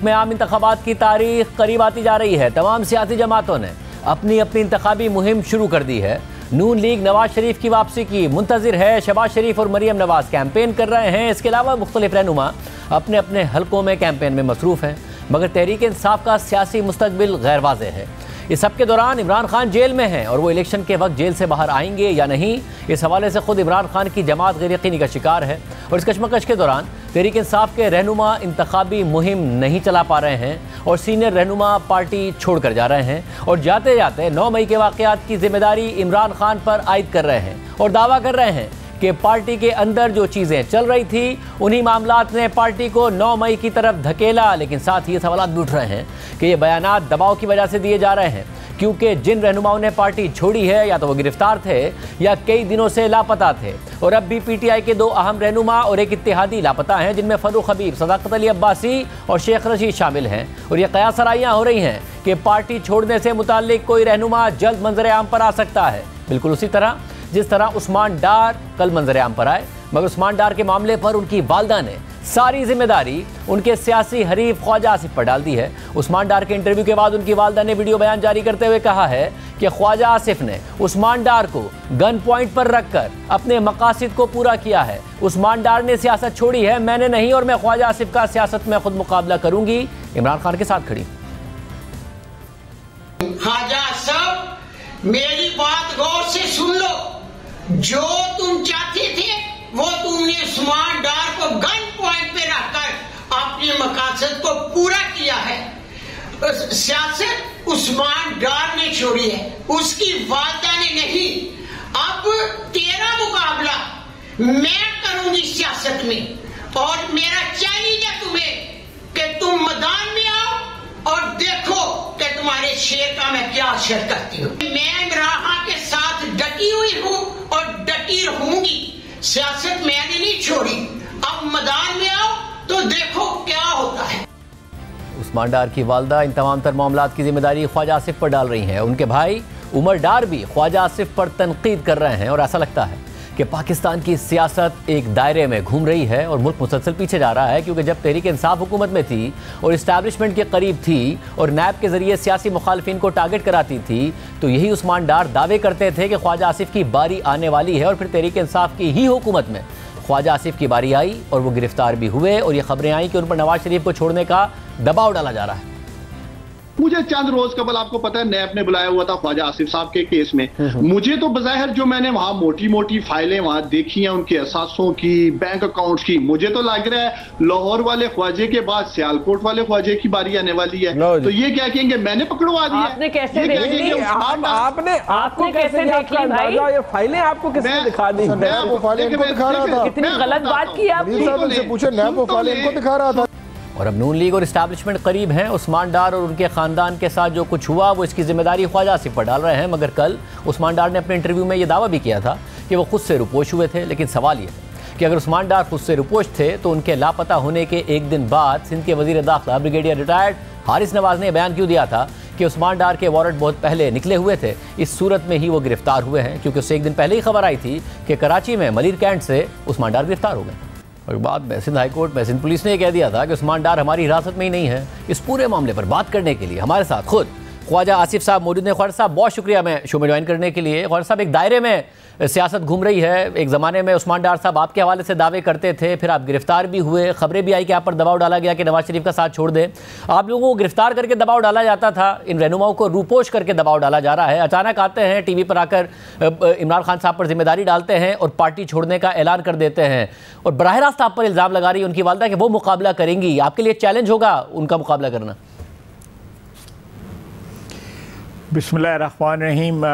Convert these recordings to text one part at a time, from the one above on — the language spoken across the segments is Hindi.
में आम इंतखाबात की तारीख करीब आती जा रही है। तमाम सियासी जमातों ने अपनी अपनी इंतखाबी मुहिम शुरू कर दी है। नून लीग नवाज शरीफ की वापसी की मुंतजिर है। शहबाज शरीफ और मरियम नवाज कैंपेन कर रहे हैं। इसके अलावा मुख्तलिफ रहनुमा अपने अपने हलकों में कैंपेन में मसरूफ़ हैं, मगर तहरीक इंसाफ का सियासी मुस्तकबिल गैर वाज़ेह है। इस सब के दौरान इमरान खान जेल में हैं और वो इलेक्शन के वक्त जेल से बाहर आएंगे या नहीं, इस हवाले से खुद इमरान खान की जमात गैर यकीनी का शिकार है। और इस कशमकश के दौरान तहरीक इंसाफ के रहनुमा इंतखाबी मुहिम नहीं चला पा रहे हैं और सीनियर रहनुमा पार्टी छोड़ कर जा रहे हैं और जाते जाते 9 मई के वाक़यात की जिम्मेदारी इमरान खान पर आयद कर रहे हैं और दावा कर रहे हैं कि पार्टी के अंदर जो चीज़ें चल रही थी उन्हीं मामलात ने पार्टी को 9 मई की तरफ धकेला। लेकिन साथ ही ये सवाल भी उठ रहे हैं कि ये बयानात दबाव की वजह से दिए जा रहे हैं, क्योंकि जिन रहनुमाओं ने पार्टी छोड़ी है या तो वो गिरफ्तार थे या कई दिनों से लापता थे। और अब भी पीटीआई के 2 अहम रहनुमा और एक इत्तेहादी लापता हैं, जिनमें फरूख हबीब, सदाकत अली अब्बासी और शेख रशीद शामिल हैं। और ये कयास सराइयाँ हो रही हैं कि पार्टी छोड़ने से मुताल्लिक कोई रहनुमा जल्द मंजर आम पर आ सकता है, बिल्कुल उसी तरह जिस तरह उस्मान डार कल मंजर आम पर आए। मगर उस्मान डार के मामले पर उनकी वालदा ने सारी जिम्मेदारी उनके सियासी हरीफ ख्वाजा आसिफ पर डाल दी है। उस्मान डार के इंटरव्यू के बाद उनकी वालदा ने वीडियो बयान जारी करते हुए कहा है कि ख्वाजा आसिफ ने उस्मान डार को गन पॉइंट पर रखकर अपने मकासद को पूरा किया है। उस्मान डार ने सियासत छोड़ी है, मैंने नहीं, और मैं ख्वाजा आसिफ का सियासत में खुद मुकाबला करूंगी। इमरान खान के साथ खड़ी। ख्वाजा साहब, मेरी बात गौर से सुन लो। जो तुम चाहते थे वो तुमने उस्मान डार को गन पॉइंट पे रखकर अपने मकासद को पूरा किया है। सियासत उस्मान डार ने छोड़ी है, उसकी वालदा ने नहीं। अब तेरा मुकाबला मैं करूंगी सियासत में और मेरा चैलेंज है तुम्हें कि तुम मैदान में आओ और देखो कि तुम्हारे शेर का मैं क्या असर करती हूँ। मैं इमरान खान के साथ डटी हुई हूँ और डटी रहूंगी। सियासत मैंने नहीं छोड़ी। अब मैदान में आओ तो देखो क्या होता है। उस्मान डार की वालदा इन तमाम तर मामलात की जिम्मेदारी ख्वाजा आसिफ पर डाल रही हैं। उनके भाई उमर डार भी ख्वाजा आसिफ पर तनकीद कर रहे हैं और ऐसा लगता है कि पाकिस्तान की सियासत एक दायरे में घूम रही है और मुल्क मुसलसल पीछे जा रहा है, क्योंकि जब तहरीक इंसाफ हुकूमत में थी और इस्टेब्लिशमेंट के करीब थी और नैब के जरिए सियासी मुखालफिन को टारगेट कराती थी, तो यही उस्मान डार दावे करते थे कि ख्वाजा आसिफ की बारी आने वाली है। और फिर तहरीक इंसाफ की ही हुकूमत में ख्वाजा आसिफ की बारी आई और वो गिरफ्तार भी हुए और ये खबरें आई कि उन पर नवाज शरीफ को छोड़ने का दबाव डाला जा रहा है। मुझे चंद रोज कबल आपको पता है नैब ने बुलाया हुआ था ख्वाजा आसिफ साहब के केस में। मुझे तो बज़ाहिर जो मैंने वहां मोटी मोटी फाइलें वहां देखी हैं उनके असासों की, बैंक अकाउंट्स की, मुझे तो लग रहा है लाहौर वाले ख्वाजे के बाद सियालकोट वाले ख्वाजे की बारी आने वाली है। तो ये क्या कहेंगे मैंने पकड़वा दिया? आपने कैसे देख ली? आपने कैसे देख ली भाई? ये फाइलें आपको किसने दिखा दी? नैब वो फाइलें इनको दिखा रहा था। कितनी गलत बात की आपने? पूछे नैब वो फाइलें इनको दिखा रहा था। और अब नून लीग और इस्टेब्लिशमेंट करीब हैं। उस्मान डार और उनके ख़ानदान के साथ जो कुछ हुआ वो इसकी जिम्मेदारी ख्वाजा आसिफ पर डाल रहे हैं। मगर कल उस्मान डार ने अपने इंटरव्यू में ये दावा भी किया था कि वो खुद से रुपोश हुए थे। लेकिन सवाल ये है कि अगर उस्मान डार खुद से रुपोश थे तो उनके लापता होने के एक दिन बाद सिंध के वज़ीर दाखिला ब्रिगेडियर रिटायर्ड हारिस नवाज ने बयान क्यों दिया था कि उस्मान डार के वारंट बहुत पहले निकले हुए थे, इस सूरत में ही वो गिरफ्तार हुए हैं, क्योंकि उससे एक दिन पहले ही खबर आई थी कि कराची में मलिर कैंट से उस्मान डार गिरफ्तार हो गए। और बाद में सिंध हाईकोर्ट में सिंध पुलिस ने कह दिया था कि उस्मान डार हमारी हिरासत में ही नहीं है। इस पूरे मामले पर बात करने के लिए हमारे साथ खुद ख्वाजा आसिफ साहब मौजूद हैं। ख्वाजा साहब, बहुत शुक्रिया मैं शो में ज्वाइन करने के लिए। ख्वाजा साहब, एक दायरे में सियासत घूम रही है। एक ज़माने में उस्मान डार साहब आपके हवाले से दावे करते थे, फिर आप गिरफ्तार भी हुए, खबरें भी आई कि आप पर दबाव डाला गया कि नवाज शरीफ का साथ छोड़ दें। आप लोगों को गिरफ्तार करके दबाव डाला जाता था, इन रहनुमाओं को रूपोश करके दबाव डाला जा रहा है। अचानक आते हैं टीवी पर आकर इमरान खान साहब पर जिम्मेदारी डालते हैं और पार्टी छोड़ने का ऐलान कर देते हैं और बराह रास्त आप पर इल्ज़ाम लगा रही है उनकी वालदा कि वो मुकाबला करेंगी। आपके लिए चैलेंज होगा उनका मुकाबला करना? बिस्मिल्लाहिर्रहमानिर्रहीम।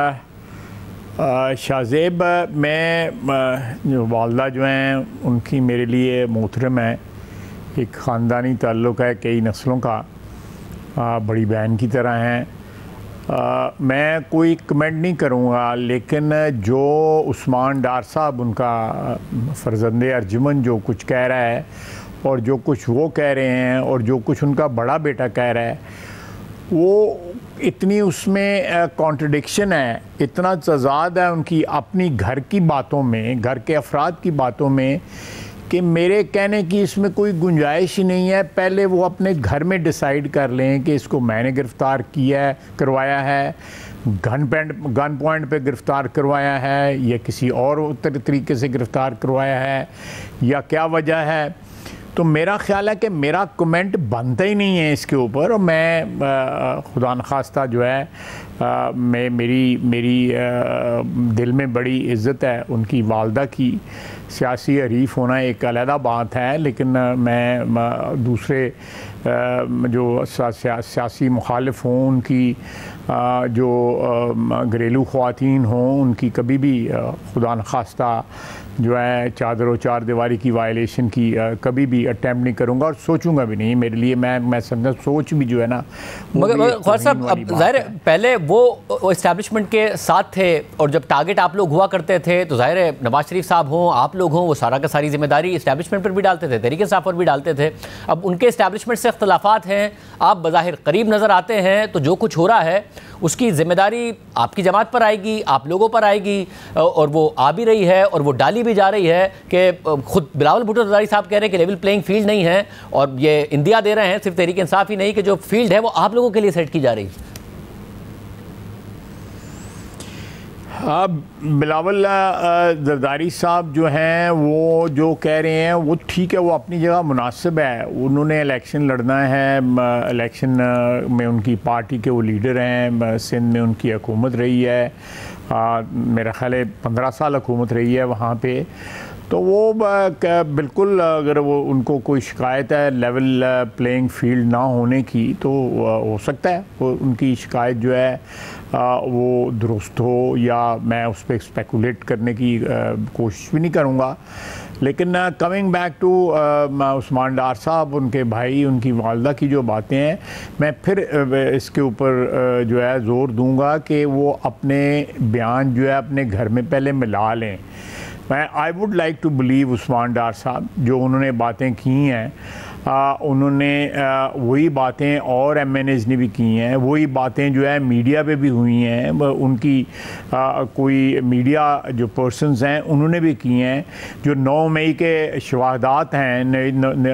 शाहज़ेब, मैं जो वालदा जो हैं उनकी मेरे लिए मोहतरम है, एक ख़ानदानी ताल्लुक़ है कई नस्लों का, बड़ी बहन की तरह हैं। मैं कोई कमेंट नहीं करूँगा, लेकिन जो उस्मान डार साहब उनका फ़र्ज़ंदे अर्जुमन जो कुछ कह रहा है और जो कुछ वो कह रहे हैं और जो कुछ उनका बड़ा बेटा कह रहा है, वो इतनी उसमें कॉन्ट्रडिक्शन है, इतना तज़ाद है उनकी अपनी घर की बातों में, घर के अफराद की बातों में, कि मेरे कहने की इसमें कोई गुंजाइश ही नहीं है। पहले वो अपने घर में डिसाइड कर लें कि इसको मैंने गिरफ़्तार किया है, करवाया है, गन पॉइंट पे गिरफ़्तार करवाया है या किसी और तरीके से गिरफ़्तार करवाया है या क्या वजह है। तो मेरा ख्याल है कि मेरा कमेंट बनता ही नहीं है इसके ऊपर। और मैं खुदा न खास्ता जो है मेरी दिल में बड़ी इज़्ज़त है उनकी वालदा की। सियासी हरीफ होना एक अलहदा बात है, लेकिन मैं दूसरे जो सियासी मुखालिफ हों, उनकी जो घरेलू ख़वातीन हों, उनकी कभी भी खुदा न खास्ता जो है चादर और चार दीवारी की वायलेशन की कभी भी अटैम्प्ट नहीं करूँगा और सोचूंगा भी नहीं। मेरे लिए मैं समझा सोच भी जो है ना, मगर ख्वाजा साहब, अब ज़ाहिर है पहले वो इस्टेब्लिशमेंट के साथ थे और जब टारगेट आप लोग हुआ करते थे तो ज़ाहिर है नवाज शरीफ साहब हों, आप लोग हों, वो सारा का सारी जिम्मेदारी इस्टेब्लिशमेंट पर भी डालते थे, तहरीक इंसाफ पर भी डालते थे। अब उनके इस्टेब्लिशमेंट से इख्तलाफात हैं, आप बज़ाहिर करीब नज़र आते हैं, तो जो कुछ हो रहा है उसकी जिम्मेदारी आपकी जमात पर आएगी, आप लोगों पर आएगी, और वो आ भी रही है और वो डाली भी जा रही है कि खुद बिलावल भुट्टो ज़रदारी साहब कह रहे हैं कि लेवल प्लेइंग फील्ड नहीं है, और ये इंदिया दे रहे हैं सिर्फ तहरीक इंसाफ ही नहीं कि जो फील्ड है वो आप लोगों के लिए सेट की जा रही है। अब बिलावल ज़रदारी साहब जो हैं वो जो कह रहे हैं वो ठीक है, वो अपनी जगह मुनासिब है। उन्होंने इलेक्शन लड़ना है, इलेक्शन में उनकी पार्टी के वो लीडर हैं, सिंध में उनकी हुकूमत रही है, मेरा ख्याल है 15 साल हुकूमत रही है वहाँ पे। तो वो बिल्कुल अगर वो उनको कोई शिकायत है लेवल प्लेइंग फील्ड ना होने की तो हो सकता है वो उनकी शिकायत जो है वो दुरुस्त हो, या मैं उस पर स्पेकुलेट करने की कोशिश भी नहीं करूँगा। लेकिन coming back to Usman Dar साहब, उनके भाई, उनकी वालदा की जो बातें हैं, मैं फिर इसके ऊपर जो है ज़ोर दूंगा कि वो अपने बयान जो है अपने घर में पहले मिला लें। मैं I would like to believe Usman Dar साहब जो उन्होंने बातें की हैं, उन्होंने वही बातें और MNAs ने भी की हैं, वही बातें जो है मीडिया पे भी हुई हैं, उनकी कोई मीडिया जो पर्सन्स हैं उन्होंने भी की हैं। जो 9 मई के शवाहदात हैं,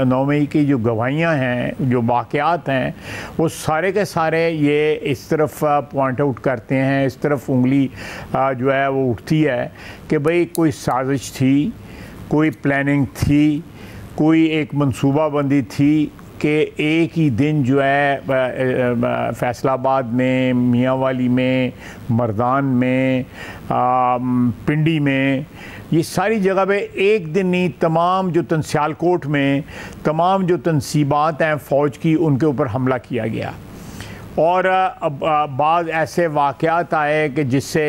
9 मई की जो गवाहियाँ हैं, जो वाक़यात हैं, वो सारे के सारे ये इस तरफ पॉइंट आउट करते हैं, इस तरफ उंगली जो है वो उठती है कि भाई कोई साजिश थी, कोई प्लानिंग थी, कोई एक मंसूबाबंदी थी कि एक ही दिन जो है फैसलाबाद में, मियांवाली में, मर्दान में, पिंडी में, ये सारी जगह पे एक दिन नहीं, तमाम जो सियालकोट में तमाम जो तनसीबात हैं फ़ौज की, उनके ऊपर हमला किया गया। और बाद ऐसे वाक़यात आए कि जिससे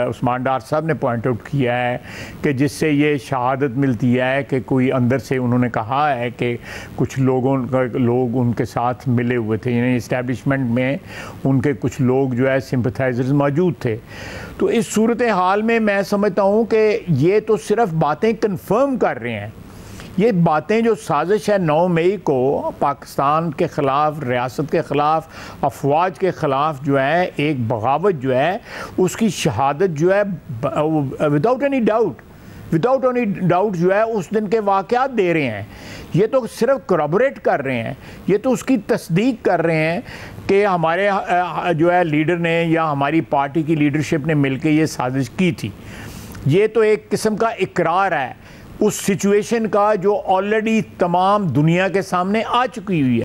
उस्मान डार साहब ने पॉइंट आउट किया है कि जिससे ये शहादत मिलती है कि कोई अंदर से, उन्होंने कहा है कि कुछ लोग उनके साथ मिले हुए थे, यानी इस्टेब्लिशमेंट में उनके कुछ लोग जो है सिंपथाइजर्स मौजूद थे। तो इस सूरत हाल में मैं समझता हूँ कि ये तो सिर्फ बातें कन्फर्म कर रहे हैं। ये बातें जो साजिश है 9 मई को पाकिस्तान के ख़िलाफ़, रियासत के ख़िलाफ़, अफवाज के ख़िलाफ़ जो है एक बगावत जो है, उसकी शहादत जो है विदाउट एनी डाउट जो है उस दिन के वाक़यात दे रहे हैं। ये तो सिर्फ करबोरेट कर रहे हैं, ये तो उसकी तस्दीक कर रहे हैं कि हमारे जो है लीडर ने या हमारी पार्टी की लीडरशिप ने मिलकर ये साजिश की थी। ये तो एक किस्म का इकरार है उस सिचुएशन का जो ऑलरेडी तमाम दुनिया के सामने आ चुकी हुई है।